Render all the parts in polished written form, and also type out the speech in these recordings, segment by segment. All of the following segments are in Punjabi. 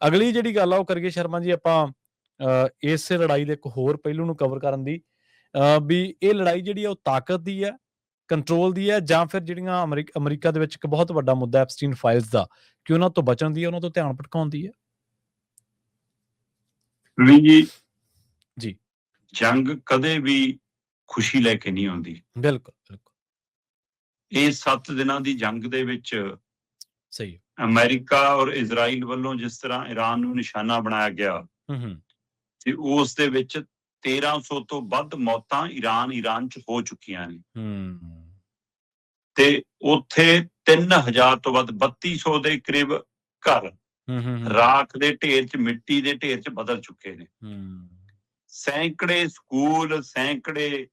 ਅਗਲੀ ਜਿਹੜੀ ਗੱਲ ਆ ਉਹ ਕਰੀਏ ਸ਼ਰਮਾ ਜੀ ਆਪਾਂ ਇਸੇ ਲੜਾਈ ਦੇ ਇੱਕ ਹੋਰ ਪਹਿਲੂ ਨੂੰ ਕਵਰ ਕਰਨ ਦੀ, ਵੀ ਇਹ ਲੜਾਈ ਜਿਹੜੀ ਆ ਉਹ ਤਾਕਤ ਦੀ ਹੈ, ਕੰਟਰੋਲ ਦੀ ਹੈ, ਜਾਂ ਫਿਰ ਜਿਹੜੀਆਂ ਅਮਰੀਕਾ ਦੇ ਵਿੱਚ ਇੱਕ ਬਹੁਤ ਵੱਡਾ ਮੁੱਦਾ ਐਪਸਟੀਨ ਫਾਈਲਸ ਦਾ, ਕਿ ਉਹਨਾਂ ਤੋਂ ਬਚਣ ਦੀ ਹੈ, ਉਹਨਾਂ ਤੋਂ ਧਿਆਨ ਭਟਕਾਉਣ ਦੀ ਹੈ। ਜੀ ਜੰਗ ਕਦੇ ਵੀ ਖੁਸ਼ੀ ਲੈ ਕੇ ਨਹੀਂ ਆਉਂਦੀ। ਬਿਲਕੁਲ ਬਿਲਕੁਲ। ਇਹ 7 ਦਿਨਾਂ ਦੀ ਜੰਗ ਦੇ ਵਿੱਚ ਸਹੀ ਅਮਰੀਕਾ ਔਰ ਇਜ਼ਰਾਈਲ ਵੱਲੋਂ ਜਿਸ ਤਰ੍ਹਾਂ ਈਰਾਨ ਨੂੰ ਨਿਸ਼ਾਨਾ ਬਣਾਇਆ ਗਿਆ, ਤੇ ਉਸ ਦੇ ਵਿੱਚ 1300 ਤੋਂ ਵੱਧ ਮੌਤਾਂ ਈਰਾਨ ਚ ਹੋ ਚੁੱਕੀਆਂ ਨੇ, ਤੇ ਉੱਥੇ 3000 ਤੋਂ ਵੱਧ 3200 ਦੇ ਕਰੀਬ ਘਰ ਰਾਖ ਦੇ ਢੇਰ ਚ, ਮਿੱਟੀ ਦੇ ਢੇਰ ਚ ਬਦਲ ਚੁੱਕੇ ਨੇ। ਸੈਂਕੜੇ ਸਕੂਲ, ਸੈਂਕੜੇ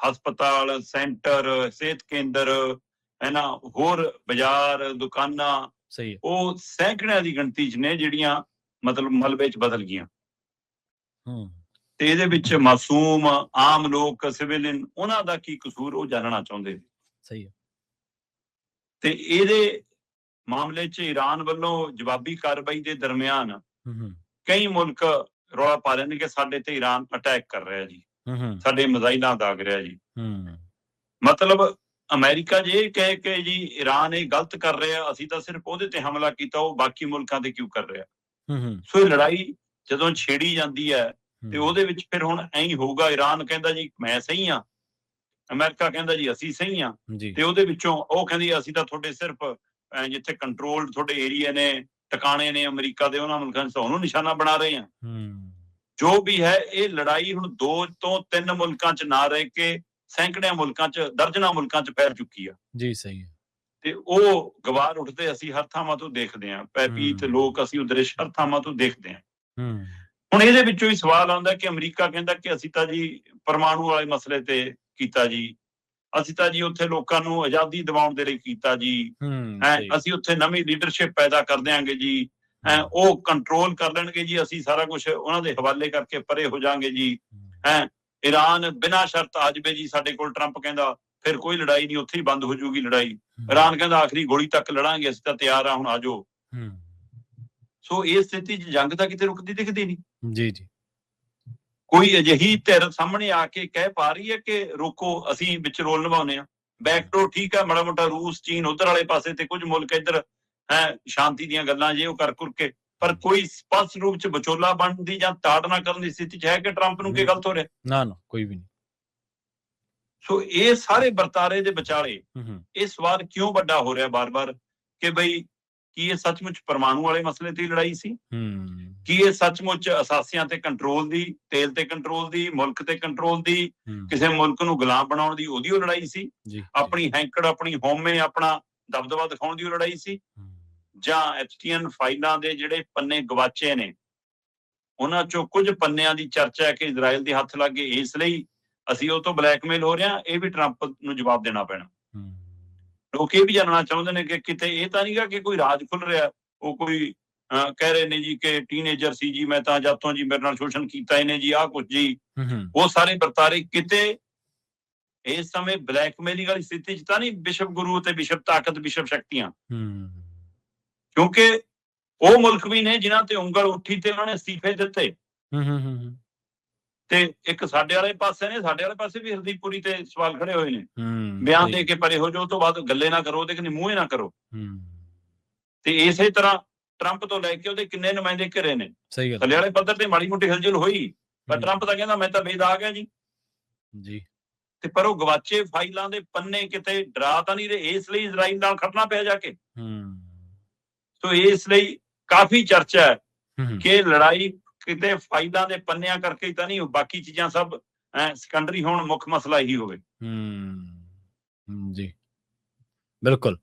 ਹਸਪਤਾਲ, ਸੈਂਟਰ, ਸਿਹਤ ਕੇਂਦਰ, ਹੋਰ ਬਾਜ਼ਾਰ, ਦੁਕਾਨਾਂ, ਉਹ ਸੈਂਕੜਿਆਂ ਦੀ ਗਿਣਤੀ ਚ ਨੇ ਜਿਹੜੀਆਂ ਮਤਲਬ ਮਲਬੇ ਚ ਬਦਲ ਗਈਆਂ। ਤੇ ਇਹਦੇ ਵਿੱਚ ਮਾਸੂਮ ਆਮ ਲੋਕ, ਸਿਵਿਲੀਅਨ, ਉਹਨਾਂ ਦਾ ਕੀ ਕਸੂਰ, ਉਹ ਜਾਣਨਾ ਚਾਹੁੰਦੇ ਨੇ। ਸਹੀ ਹੈ। ਤੇ ਇਹਦੇ ਮਾਮਲੇ ਚ ਈਰਾਨ ਵੱਲੋਂ ਜਵਾਬੀ ਕਾਰਵਾਈ ਦੇ ਦਰਮਿਆਨ ਕਈ ਮੁਲਕ ਰੌਲਾ ਪਾ ਰਹੇ ਨੇ ਕਿ ਸਾਡੇ ਤੇ ਈਰਾਨ ਅਟੈਕ ਕਰ ਰਿਹਾ ਜੀ, ਸਾਡੇ ਮਿਜ਼ਾਈਲਾਂ ਦਾਗ ਰਿਹਾ ਜੀ। ਮਤਲਬ ਅਮਰੀਕਾ ਜੇ ਇਹ ਕਹੇ ਕਿ ਜੀ ਈਰਾਨ ਇਹ ਗਲਤ ਕਰ ਰਿਹਾ, ਅਸੀਂ ਤਾਂ ਸਿਰਫ ਉਹਦੇ ਤੇ ਹਮਲਾ ਕੀਤਾ, ਉਹ ਬਾਕੀ ਮੁਲਕਾਂ ਤੇ ਕਿਉਂ ਕਰ ਰਿਹਾ? ਸੋ ਇਹ ਲੜਾਈ ਜਦੋਂ ਛੇੜੀ ਜਾਂਦੀ ਹੈ ਤੇ ਉਹਦੇ ਵਿੱਚ ਫਿਰ ਹੁਣ ਐਂ ਹੀ ਹੋਊਗਾ, ਈਰਾਨ ਕਹਿੰਦਾ ਜੀ ਮੈਂ ਸਹੀ ਹਾਂ, ਅਮਰੀਕਾ ਕਹਿੰਦਾ ਜੀ ਅਸੀਂ ਸਹੀ ਹਾਂ, ਤੇ ਉਹਦੇ ਵਿੱਚੋਂ ਉਹ ਕਹਿੰਦੀ ਅਸੀਂ ਤਾਂ ਤੁਹਾਡੇ ਸਿਰਫ ਜਿੱਥੇ ਕੰਟਰੋਲ ਤੁਹਾਡੇ ਏਰੀਆ ਨੇ, ਟਿਕਾਣੇ ਨੇ ਅਮਰੀਕਾ ਦੇ, ਉਹਨਾਂ ਮੁਲਕਾਂ ਚ ਉਹਨੂੰ ਨਿਸ਼ਾਨਾ ਬਣਾ ਰਹੇ ਆ। ਜੋ ਵੀ ਹੈ, ਇਹ ਲੜਾਈ ਹੁਣ 2 ਤੋਂ 3 ਮੁਲਕਾਂ ਚ ਨਾ ਰਹਿ ਕੇ ਸੈਂਕੜਿਆਂ ਮੁਲਕਾਂ ਚ, ਦਰਜਨਾਂ ਮੁਲਕਾਂ ਚ ਫੈਲ ਚੁੱਕੀ ਆ। ਜੀ ਸਹੀ ਹੈ। ਤੇ ਉਹ ਗਵਾਰ ਉੱਠਦੇ ਅਸੀਂ ਹਰ ਥਾਵਾਂ ਤੋਂ ਦੇਖਦੇ ਹਾਂ, ਭੈਭੀਤ ਲੋਕ ਅਸੀਂ ਉਹ ਦ੍ਰਿਸ਼ ਹਰ ਥਾਵਾਂ ਤੋਂ ਦੇਖਦੇ ਹਾਂ। ਹੁਣ ਇਹਦੇ ਵਿੱਚੋਂ ਹੀ ਸਵਾਲ ਆਉਂਦਾ ਕਿ ਅਮਰੀਕਾ ਕਹਿੰਦਾ ਕਿ ਅਸੀਂ ਤਾਂ ਜੀ ਪਰਮਾਣੂ ਵਾਲੇ ਮਸਲੇ ਤੇ ਕੀਤਾ ਜੀ, ਅਸੀਂ ਤਾਂ ਜੀ ਉੱਥੇ ਲੋਕਾਂ ਨੂੰ ਆਜ਼ਾਦੀ ਦਿਵਾਉਣ ਦੇ ਲਈ ਕੀਤਾ ਜੀ, ਅਸੀਂ ਉੱਥੇ ਨਵੀਂ ਲੀਡਰਸ਼ਿਪ ਪੈਦਾ ਕਰ ਦਿਆਂਗੇ ਜੀ, ਉਹ ਕੰਟਰੋਲ ਕਰ ਲੈਣਗੇ ਜੀ, ਅਸੀਂ ਸਾਰਾ ਕੁਝ ਉਹਨਾਂ ਦੇ ਹਵਾਲੇ ਕਰਕੇ ਪਰੇ ਹੋ ਜਾਾਂਗੇ ਜੀ। ਈਰਾਨ ਬਿਨਾਂ ਸ਼ਰਤ ਆ ਜਾਵੇ ਜੀ ਸਾਡੇ ਕੋਲ, ਟਰੰਪ ਕਹਿੰਦਾ ਫਿਰ ਕੋਈ ਲੜਾਈ ਨਹੀਂ, ਉੱਥੇ ਹੀ ਬੰਦ ਹੋ ਜਾਊਗੀ ਲੜਾਈ। ਈਰਾਨ ਕਹਿੰਦਾ ਆਖਰੀ ਗੋਲੀ ਤੱਕ ਲੜਾਂਗੇ, ਅਸੀਂ ਤਾਂ ਤਿਆਰ ਆ, ਹੁਣ ਆ ਜਾਓ। ਸੋ ਇਸ ਸਥਿਤੀ 'ਚ ਜੰਗ ਤਾਂ ਕਿਤੇ ਰੁਕਦੀ ਦਿਖਦੀ ਨਹੀਂ। ਜੀ ਜੀ। ਕੋਈ ਅਜਿਹੀ ਧਿਰ ਸਾਹਮਣੇ ਆ ਕੇ ਕਹਿ ਪਾ ਰਹੀ ਹੈ ਕਿ ਰੋਕੋ, ਅਸੀਂ ਵਿੱਚ ਰੋਲ ਨਿਭਾਉਂਦੇ ਹਾਂ। ਬੈਕਡੋਰ ਠੀਕ ਹੈ, ਮਾੜਾ ਮੋਟਾ ਰੂਸ, ਚੀਨ ਉਧਰ ਵਾਲੇ ਪਾਸੇ ਤੇ ਕੁਝ ਮੁਲਕ ਇੱਧਰ ਸ਼ਾਂਤੀ ਦੀਆਂ ਗੱਲਾਂ ਜੇ ਉਹ ਕਰ ਕੇ, ਪਰ ਕੋਈ ਸਪਸ਼ਟ ਰੂਪ ਚ ਵਿਚੋਲਾ ਬਣਨ ਦੀ ਜਾਂ ਤਾੜਨਾ ਕਰਨ ਦੀ ਸਥਿਤੀ ਚ ਹੈ ਕਿ ਟਰੰਪ ਨੂੰ ਕੀ ਗਲਤ ਹੋ ਰਿਹਾ? ਨਾ ਕੋਈ ਵੀ ਨਹੀਂ। ਸੋ ਇਹ ਸਾਰੇ ਵਰਤਾਰੇ ਦੇ ਵਿਚਾਲੇ ਇਹ ਸਵਾਲ ਕਿਉਂ ਵੱਡਾ ਹੋ ਰਿਹਾ ਬਾਰ-ਬਾਰ ਕਿ ਬਈ ਕੀ ਇਹ ਸੱਚਮੁੱਚ ਪਰਮਾਣੂ ਵਾਲੇ ਮਸਲੇ ਤੇ ਲੜਾਈ ਸੀ? ਕੀ ਇਹ ਸੱਚਮੁੱਚ ਅਸਾਸੀਆਂ ਤੇ ਕੰਟਰੋਲ ਦੀ, ਤੇਲ ਤੇ ਕੰਟਰੋਲ ਦੀ, ਮੁਲਕ ਤੇ ਕੰਟਰੋਲ ਦੀ, ਕਿਸੇ ਮੁਲਕ ਨੂੰ ਗੁਲਾਮ ਬਣਾਉਣ ਦੀ ਉਹਦੀ ਉਹ ਲੜਾਈ ਸੀ? ਆਪਣੀ ਹੈਂਕੜ, ਆਪਣੀ ਹਉਮੈ, ਆਪਣਾ ਦਬਦਬਾ ਦਿਖਾਉਣ ਦੀ ਉਹ ਲੜਾਈ ਸੀ? ਜਾਂ ਐਪਸਟੀਨ ਫਾਈਲਾਂ ਦੇ ਜਿਹੜੇ ਪੰਨੇ ਗਵਾਚੇ ਨੇ, ਉਹਨਾਂ ਚੋਂ ਕੁਝ ਪੰਨਿਆਂ ਦੀ ਚਰਚਾ ਹੈ ਕਿ ਇਜ਼ਰਾਈਲ ਦੇ ਹੱਥ ਲੱਗ ਗਏ, ਇਸ ਲਈ ਅਸੀਂ ਉਹ ਤੋਂ ਬਲੈਕਮੇਲ ਹੋ ਰਹੇ ਹਾਂ? ਇਹ ਵੀ ਟਰੰਪ ਨੂੰ ਜਵਾਬ ਦੇਣਾ ਪੈਣਾ। ਲੋਕ ਇਹ ਵੀ ਜਾਣਨਾ ਚਾਹੁੰਦੇ ਨੇ ਕਿ ਕਿਤੇ ਇਹ ਤਾਂ ਨਹੀਂਗਾ ਕਿ ਕੋਈ ਰਾਜ ਖੁੱਲ ਰਿਹਾ, ਉਹ ਕੋਈ ਕਹਿ ਰਹੇ ਨੇ ਜੀ ਕਿ ਟੀਨੇਜਰ ਸੀ ਜੀ, ਮੈਂ ਤਾਂ ਜਦ ਤੋਂ ਜੀ ਮੇਰੇ ਨਾਲ ਸ਼ੋਸ਼ਣ ਕੀਤਾ ਇਹਨੇ ਜੀ, ਆਹ ਕੁਝ ਜੀ, ਉਹ ਸਾਰੇ ਵਰਤਾਰੇ ਕਿਤੇ ਇਸ ਸਮੇਂ ਬਲੈਕਮੇਲਿੰਗ ਵਾਲੀ ਸਥਿਤੀ ਚ ਤਾਂ ਨਹੀਂ ਵਿਸ਼ਵ ਗੁਰੂ ਤੇ ਵਿਸ਼ਵ ਤਾਕਤ, ਵਿਸ਼ਵ ਸ਼ਕਤੀਆਂ? ਕਿਉਂਕਿ ਉਹ ਮੁਲਕ ਵੀ ਨੇ ਜਿਨ੍ਹਾਂ ਤੇ ਉਂਗਲ ਉੱਠੀ ਤੇ ਉਹਨਾਂ ਨੇ ਅਸਤੀਫੇ ਦਿੱਤੇ। ਤੇ ਇੱਕ ਸਾਡੇ ਵਾਲੇ ਪਾਸੇ ਨੇ, ਸਾਡੇ ਵਾਲੇ ਪਾਸੇ ਵੀ ਹਰਦੀਪੁਰੀ ਤੇ ਸਵਾਲ ਖੜੇ ਹੋਏ ਨੇ, ਬਿਆਨ ਦੇ ਕੇ ਪਰੇ ਹੋ ਜਾਓ, ਤੋਂ ਬਾਅਦ ਗੱਲੇ ਨਾ ਕਰੋ, ਉਹਦੇ ਕਹਿੰਦੇ ਮੂੰਹੇ ਨਾ ਕਰੋ। ਤੇ ਇਸੇ ਤਰ੍ਹਾਂ ਟਰੰਪ ਤੋਂ ਲੈ ਕੇ ਉਹਦੇ ਕਿੰਨੇ ਨੁਮਾਇੰਦੇ ਘਿਰੇ ਨੇ। ਥੱਲੇ ਵਾਲੇ ਪੱਧਰ ਤੇ ਮਾੜੀ ਮੋਟੀ ਹਿਲਜੁਲ ਹੋਈ, ਪਰ ਟਰੰਪ ਤਾਂ ਕਹਿੰਦਾ ਮੈਂ ਤਾਂ ਬੇਦਾਗ ਹਾਂ ਜੀ। ਤੇ ਪਰ ਉਹ ਗਵਾਚੇ ਫਾਈਲਾਂ ਦੇ ਪੰਨੇ ਕਿਤੇ ਡਰਾ ਤਾਂ ਨਹੀਂ ਰਹੇ, ਇਸ ਲਈ ਇਜ਼ਰਾਈਲ ਨਾਲ ਖੜਨਾ ਪਿਆ ਜਾ ਕੇ। ਸੋ ਇਸ ਲਈ ਕਾਫੀ ਚਰਚਾ ਹੈ ਕਿ ਲੜਾਈ ਕਿਤੇ ਫਾਈਲਾਂ ਦੇ ਪੰਨਿਆਂ ਕਰਕੇ ਹੀ ਤਾਂ ਨਹੀਂ, ਬਾਕੀ ਚੀਜ਼ਾਂ ਸਭ ਸੈਕੰਡਰੀ ਹੋਣ, ਮੁੱਖ ਮਸਲਾ ਇਹੀ ਹੋਵੇ। ਜੀ ਬਿਲਕੁਲ।